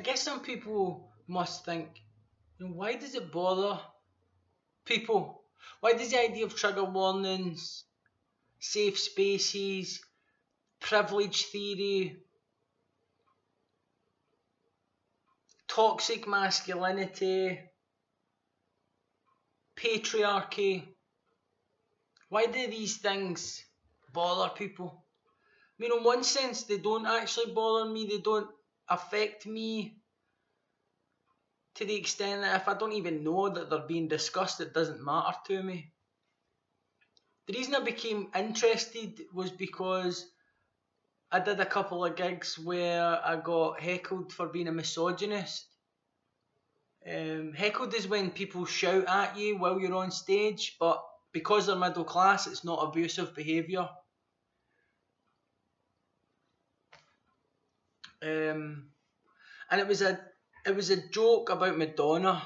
guess some people must think, why does it bother people? Why does the idea of trigger warnings, safe spaces, privilege theory, toxic masculinity, patriarchy, why do these things bother people? I mean, in one sense, they don't actually bother me, they don't affect me to the extent that if I don't even know that they're being discussed, it doesn't matter to me. The reason I became interested was because I did a couple of gigs where I got heckled for being a misogynist. Heckled is when people shout at you while you're on stage, but because they're middle class, it's not abusive behaviour. And it was a joke about Madonna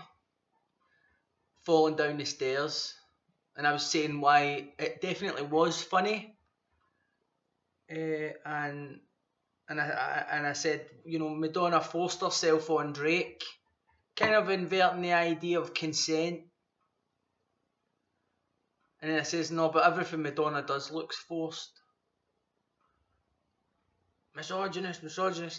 falling down the stairs, and I was saying why it definitely was funny. And I said, Madonna forced herself on Drake, kind of inverting the idea of consent. And then I says, no, but everything Madonna does looks forced. Misogynist.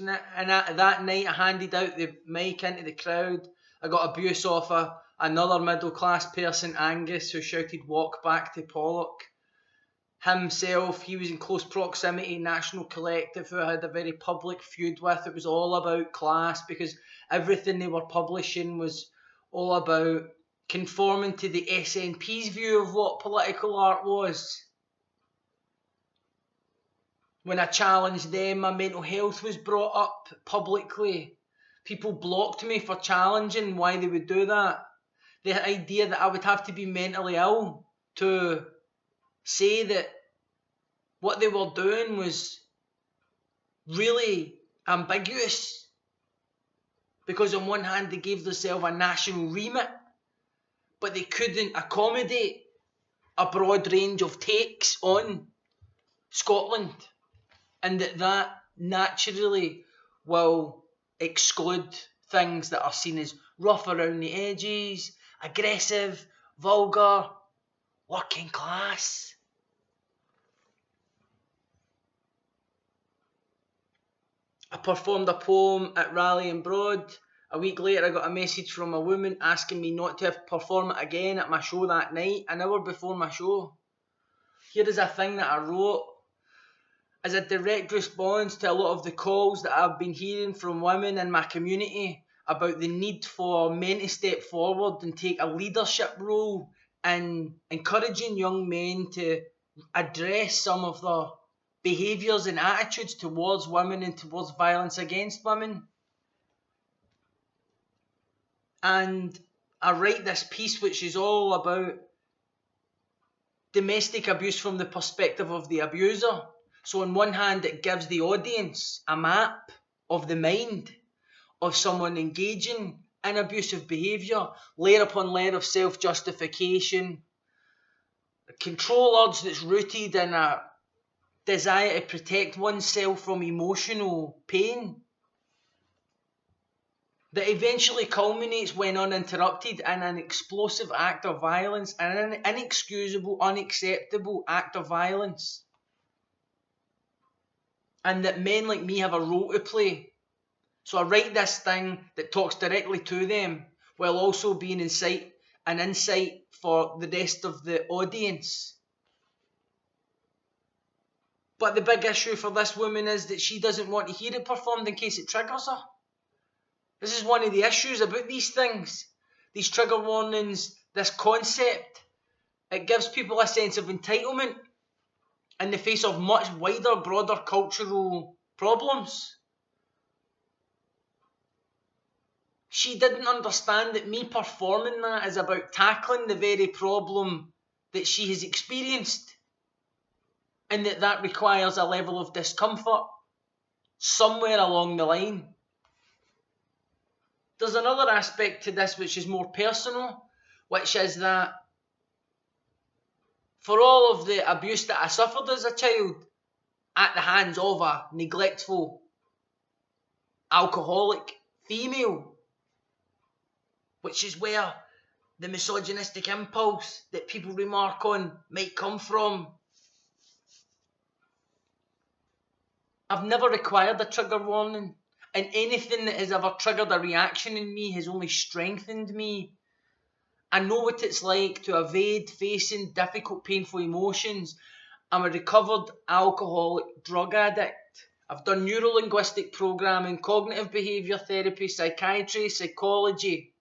And that night I handed out the mic into the crowd. I got abuse off another middle class person, Angus, who shouted walk back to Pollock. Himself, he was in close proximity to National Collective, who I had a very public feud with. It was all about class because everything they were publishing was all about conforming to the SNP's view of what political art was. When I challenged them, my mental health was brought up publicly. People blocked me for challenging why they would do that. The idea that I would have to be mentally ill to say that what they were doing was really ambiguous. Because on one hand, they gave themselves a national remit, but they couldn't accommodate a broad range of takes on Scotland. And that naturally will exclude things that are seen as rough around the edges, aggressive, vulgar, working class. I performed a poem at Raleigh and Broad. A week later I got a message from a woman asking me not to perform it again at my show that night, an hour before my show. Here is a thing that I wrote as a direct response to a lot of the calls that I've been hearing from women in my community about the need for men to step forward and take a leadership role in encouraging young men to address some of their behaviours and attitudes towards women and towards violence against women. And I write this piece which is all about domestic abuse from the perspective of the abuser. So on one hand, it gives the audience a map of the mind of someone engaging in abusive behaviour, layer upon layer of self-justification, a control urge that's rooted in a desire to protect oneself from emotional pain that eventually culminates when uninterrupted in an explosive act of violence, an inexcusable, unacceptable act of violence. And that men like me have a role to play. So I write this thing that talks directly to them while also being an insight for the rest of the audience. But the big issue for this woman is that she doesn't want to hear it performed in case it triggers her. This is one of the issues about these things. These trigger warnings, this concept, it gives people a sense of entitlement in the face of much wider, broader cultural problems. She didn't understand that me performing that is about tackling the very problem that she has experienced, and that requires a level of discomfort somewhere along the line. There's another aspect to this which is more personal, which is that for all of the abuse that I suffered as a child at the hands of a neglectful, alcoholic female, which is where the misogynistic impulse that people remark on might come from. I've never required a trigger warning, and anything that has ever triggered a reaction in me has only strengthened me. I know what it's like to evade facing difficult, painful emotions. I'm a recovered alcoholic drug addict. I've done neuro-linguistic programming, cognitive behaviour therapy, psychiatry, psychology.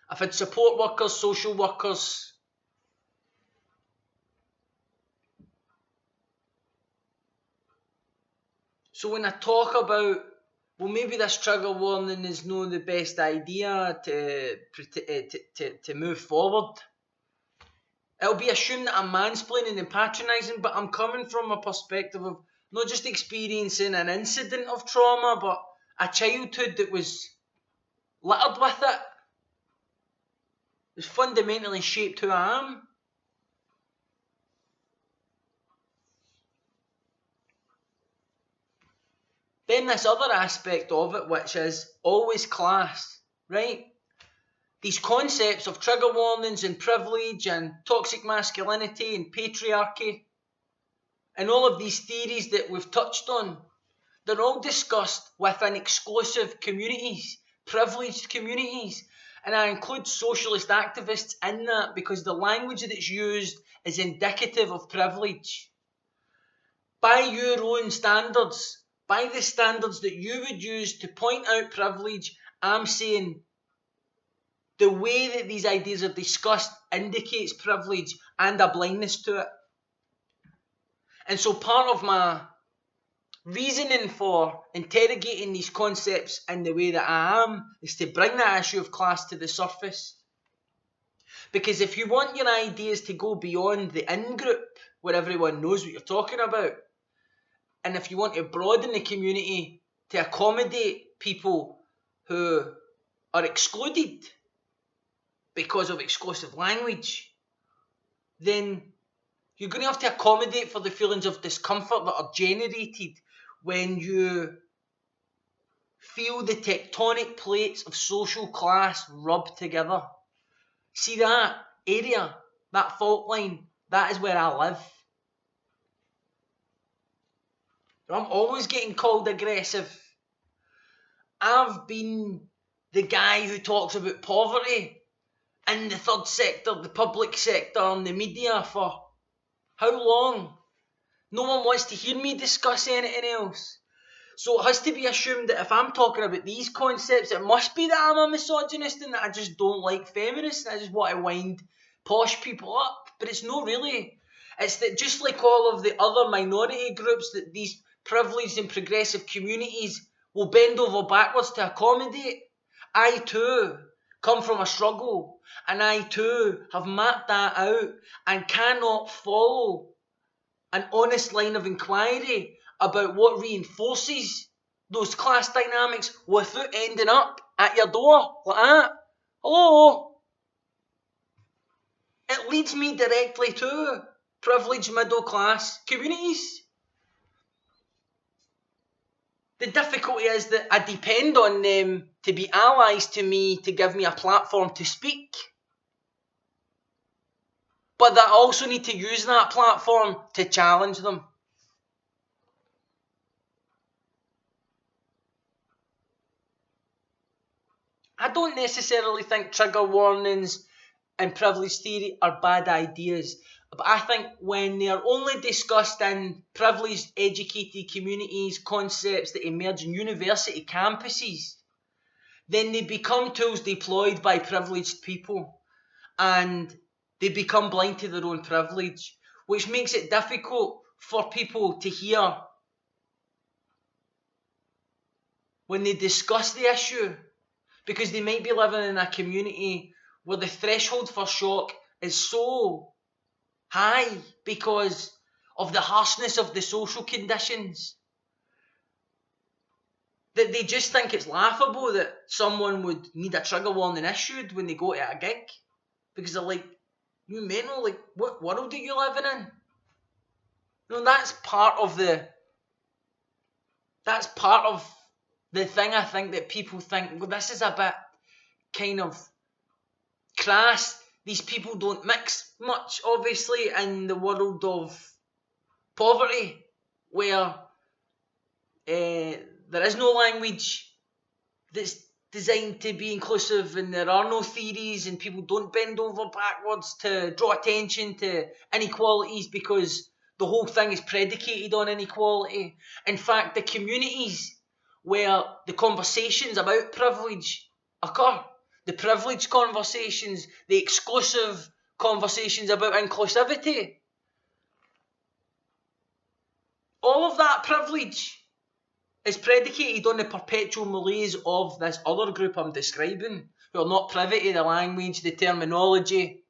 I've had support workers, social workers. So when I talk about, well, maybe this trigger warning is not the best idea to move forward, it'll be assumed that I'm mansplaining and patronising, but I'm coming from a perspective of not just experiencing an incident of trauma, but a childhood that was littered with it. It's fundamentally shaped who I am. Then this other aspect of it, which is always class, right? These concepts of trigger warnings and privilege and toxic masculinity and patriarchy and all of these theories that we've touched on, they're all discussed within exclusive communities, privileged communities. And I include socialist activists in that because the language that's used is indicative of privilege. By your own standards, by the standards that you would use to point out privilege, I'm saying the way that these ideas are discussed indicates privilege and a blindness to it. And so part of my reasoning for interrogating these concepts in the way that I am is to bring that issue of class to the surface. Because if you want your ideas to go beyond the in-group, where everyone knows what you're talking about, and if you want to broaden the community to accommodate people who are excluded because of exclusive language, then you're going to have to accommodate for the feelings of discomfort that are generated when you feel the tectonic plates of social class rub together. See that area, that fault line, that is where I live. I'm always getting called aggressive. I've been the guy who talks about poverty in the third sector, the public sector, and the media for how long? No one wants to hear me discuss anything else. So it has to be assumed that if I'm talking about these concepts, it must be that I'm a misogynist and that I just don't like feminists and I just want to wind posh people up. But it's not really. It's that just like all of the other minority groups that these privileged and progressive communities will bend over backwards to accommodate, I too come from a struggle and I too have mapped that out and cannot follow an honest line of inquiry about what reinforces those class dynamics without ending up at your door like that. Hello? It leads me directly to privileged middle class communities. The difficulty is that I depend on them to be allies to me, to give me a platform to speak. But that I also need to use that platform to challenge them. I don't necessarily think trigger warnings and privilege theory are bad ideas, but I think when they are only discussed in privileged, educated communities, concepts that emerge in university campuses, then they become tools deployed by privileged people and they become blind to their own privilege, which makes it difficult for people to hear when they discuss the issue, because they might be living in a community where the threshold for shock is so high because of the harshness of the social conditions that they just think it's laughable that someone would need a trigger warning issued when they go to a gig, because they're like, you mental, like, what world are you living in? No, that's part of The thing I think that people think, well, this is a bit kind of crass. These people don't mix much, obviously, in the world of poverty, where there is no language that's designed to be inclusive, and there are no theories, and people don't bend over backwards to draw attention to inequalities because the whole thing is predicated on inequality. In fact, the communities where the conversations about privilege occur, the privilege conversations, the exclusive conversations about inclusivity, all of that privilege is predicated on the perpetual malaise of this other group I'm describing, who are not privy to the language, the terminology,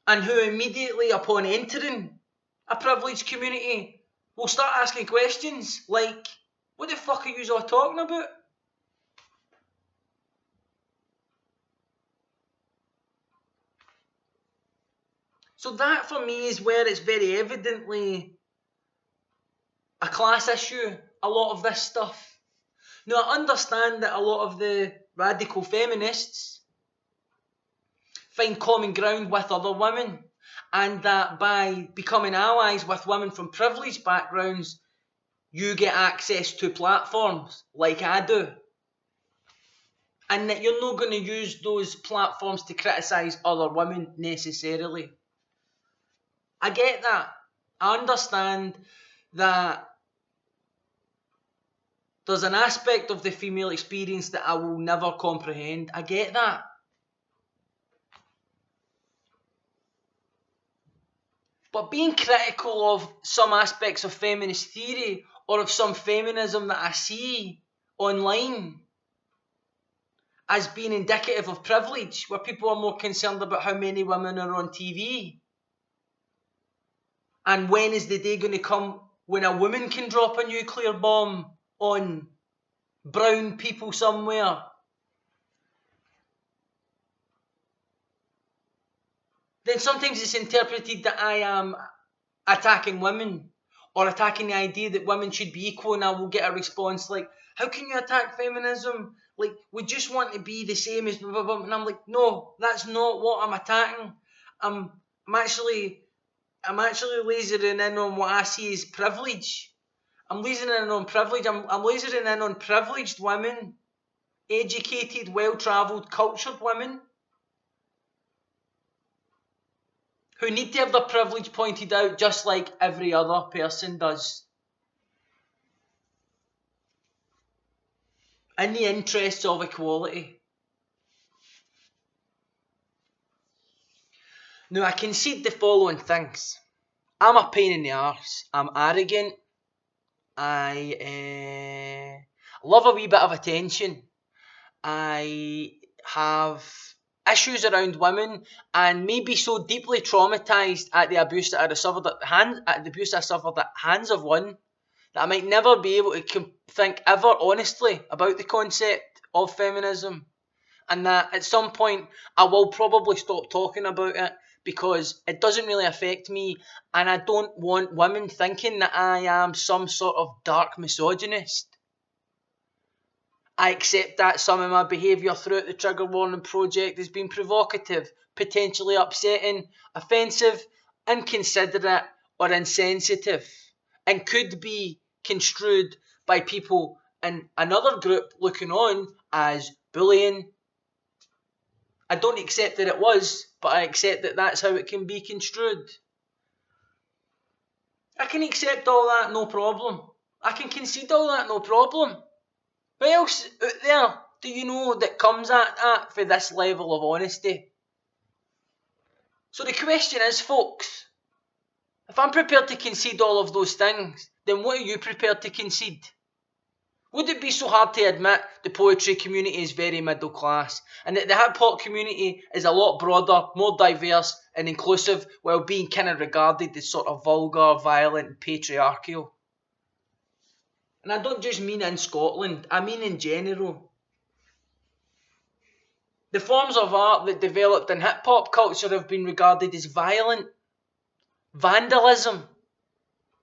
and who immediately upon entering a privileged community will start asking questions like, what the fuck are you all talking about? So that for me is where it's very evidently a class issue, a lot of this stuff. Now, I understand that a lot of the radical feminists find common ground with other women, and that by becoming allies with women from privileged backgrounds, you get access to platforms like I do, and that you're not going to use those platforms to criticise other women necessarily. I get that. I understand that there's an aspect of the female experience that I will never comprehend. I get that. But being critical of some aspects of feminist theory or of some feminism that I see online as being indicative of privilege, where people are more concerned about how many women are on TV, and when is the day going to come when a woman can drop a nuclear bomb on brown people somewhere? Then sometimes it's interpreted that I am attacking women or attacking the idea that women should be equal, and I will get a response like, how can you attack feminism? Like, we just want to be the same as blah, blah, blah. And I'm like, no, that's not what I'm attacking. I'm actually lasering in on what I see as privilege. I'm lasering in on privilege. I'm lasering in on privileged women, educated, well-travelled, cultured women who need to have their privilege pointed out just like every other person does. In the interests of equality. Now, I concede the following things. I'm a pain in the arse. I'm arrogant. I love a wee bit of attention. I have issues around women, and maybe so deeply traumatised at the abuse that I suffered at the hands of one, that I might never be able to think ever honestly about the concept of feminism, and that at some point I will probably stop talking about it because it doesn't really affect me, and I don't want women thinking that I am some sort of dark misogynist. I accept that some of my behaviour throughout the Trigger Warning Project has been provocative, potentially upsetting, offensive, inconsiderate, or insensitive, and could be construed by people in another group looking on as bullying. I don't accept that it was, but I accept that that's how it can be construed. I can accept all that, no problem. I can concede all that, no problem. Who else out there do you know that comes at that for this level of honesty? So the question is, folks, if I'm prepared to concede all of those things, then what are you prepared to concede? Would it be so hard to admit the poetry community is very middle class, and that the hip hop community is a lot broader, more diverse and inclusive, while being kind of regarded as sort of vulgar, violent and patriarchal? And I don't just mean in Scotland, I mean in general. The forms of art that developed in hip-hop culture have been regarded as violent. Vandalism.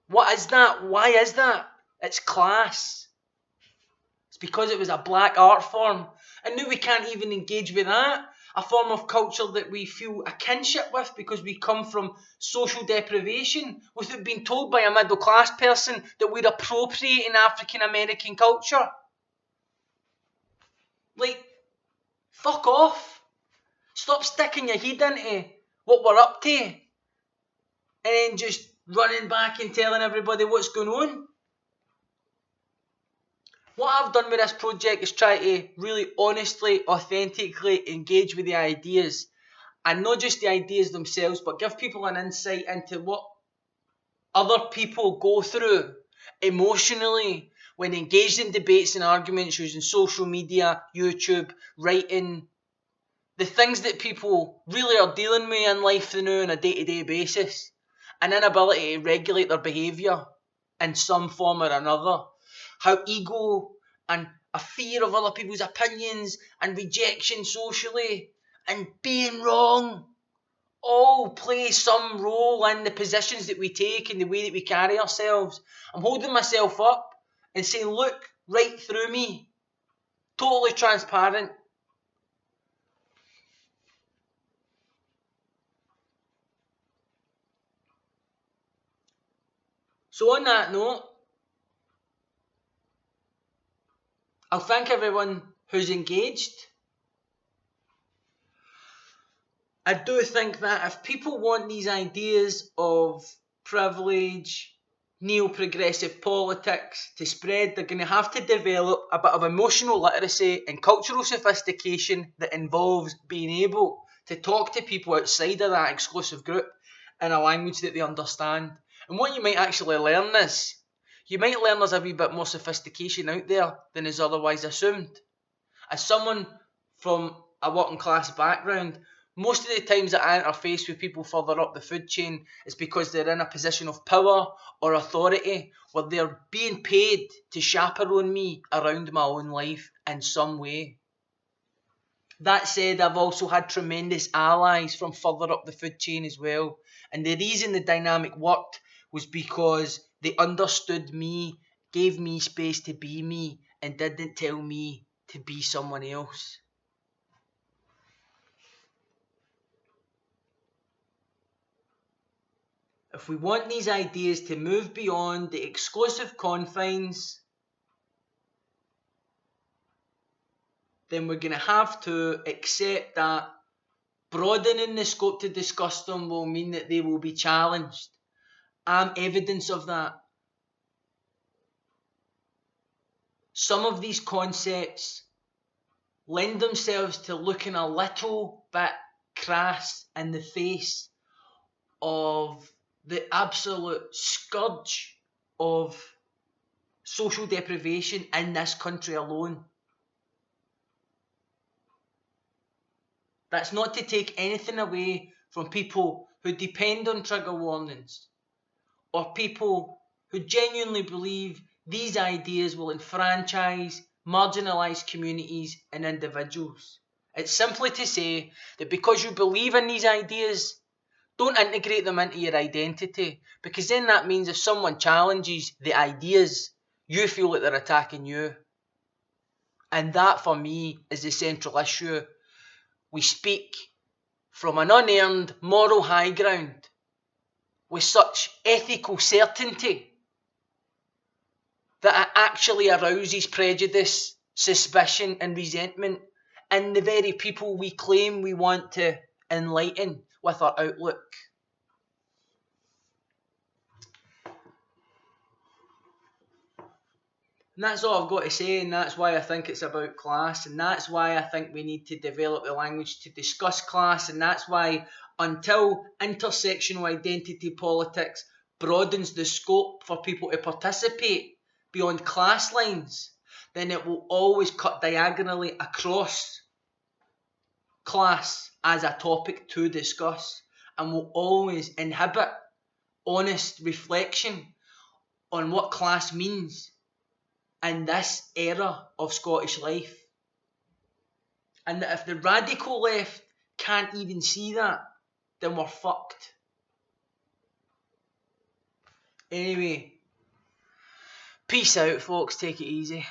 What is that? Why is that? It's class. It's because it was a black art form. And now we can't even engage with that. A form of culture that we feel a kinship with because we come from social deprivation without being told by a middle class person that we're appropriating African American culture. Like, fuck off. Stop sticking your head into what we're up to and then just running back and telling everybody what's going on. What I've done with this project is try to really honestly, authentically engage with the ideas. And not just the ideas themselves, but give people an insight into what other people go through emotionally when engaged in debates and arguments using social media, YouTube, writing, the things that people really are dealing with in life now on a day-to-day basis, an inability to regulate their behaviour in some form or another, how ego and a fear of other people's opinions and rejection socially and being wrong all play some role in the positions that we take and the way that we carry ourselves. I'm holding myself up and saying, look right through me, totally transparent. So on that note, I'll thank everyone who's engaged. I do think that if people want these ideas of privilege, neo-progressive politics to spread, they're going to have to develop a bit of emotional literacy and cultural sophistication that involves being able to talk to people outside of that exclusive group in a language that they understand. And what you might actually learn is, you might learn there's a wee bit more sophistication out there than is otherwise assumed. As someone from a working class background, most of the times that I interface with people further up the food chain is because they're in a position of power or authority where they're being paid to chaperone me around my own life in some way. That said, I've also had tremendous allies from further up the food chain as well. And the reason the dynamic worked was because they understood me, gave me space to be me, and didn't tell me to be someone else. If we want these ideas to move beyond the exclusive confines, then we're going to have to accept that broadening the scope to discuss them will mean that they will be challenged. I'm evidence of that. Some of these concepts lend themselves to looking a little bit crass in the face of the absolute scourge of social deprivation in this country alone. That's not to take anything away from people who depend on trigger warnings or people who genuinely believe these ideas will enfranchise marginalised communities and individuals. It's simply to say that because you believe in these ideas, don't integrate them into your identity, because then that means if someone challenges the ideas, you feel that they're attacking you. And that for me is the central issue. We speak from an unearned moral high ground with such ethical certainty that it actually arouses prejudice, suspicion and resentment in the very people we claim we want to enlighten with our outlook. And that's all I've got to say, and that's why I think it's about class, and that's why I think we need to develop the language to discuss class, and that's why until intersectional identity politics broadens the scope for people to participate beyond class lines, then it will always cut diagonally across class as a topic to discuss, and will always inhibit honest reflection on what class means in this era of Scottish life. And that if the radical left can't even see that, then we're fucked. Anyway, peace out, folks. Take it easy.